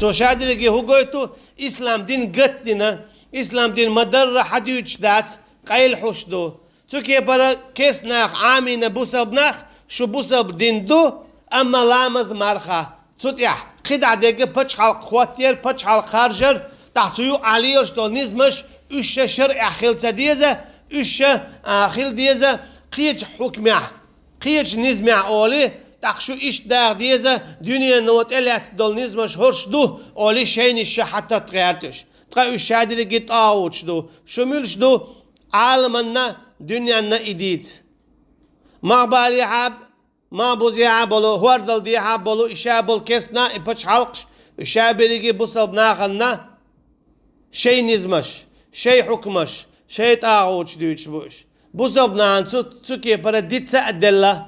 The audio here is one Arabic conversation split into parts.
So شادلقي هو قويتو إسلام دين قتنا إسلام دين مدر حديوش ذات قيل حشدو so كي برا كيس ناخ عامين بوسب ناخ شو بوسب دين دو أما لامز مرخا تطيح خدع دقة بتش حلق خواتير بتش حلق خارجر تحتيو عليش دو نزمش إيش شرع خيل تديزة إيش خيل ديزة قيج حكمه قيج نزمع أولي تخشو إيش داغ ديزة دنيا نوت إليات دول نزمش هرش دو أولي شين إيش حتى تغيرتش تقا إيش شادري جيت آوتش دو شو ملش دو عالمنا دنيانا إديت ما بالي عاب ما بوزي عابلو هوردل دي عابلو إشابل كسنا إبتش حلقش إشابريجي بوصل ناخنا شي نزمش شي حكمش شي تاغوش ديوش بوش بوصل نانسو تسوكي برا ديت سأدلا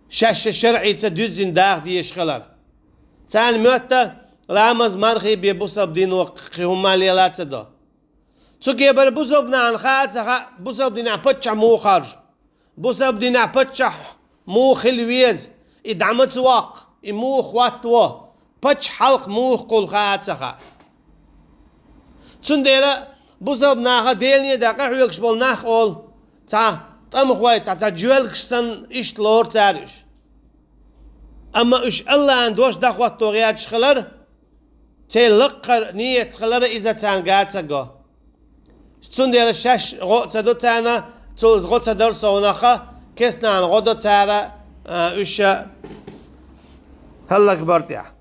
شاش شرعي تدوزين داغ دي يشغلر تان موتا لامز مرخي بيبوصل دين وقهم ماليلات سدو تسوكي برا بوصل نان خاصة بوصل دين أبتش مو خارج بوصل دين أبتش مو خلويز إدعمت سواق إمو خواتوا بتش حلق مو قول خاصة سنديرا بوصل ناخا ديلني داقا حيوكش بول ناخ أول تا تام خوي تا جوالكش سن إيش لور تاريش أما إيش الله عندوش دخوات توغيات شخلر تلقر نية خلر إذا تان قاعد سجوا سنديرا شاش غوت سدو تانا تول غوت سدر سوناخا كسنا عن غدو تارا إيش هلا كبرت يا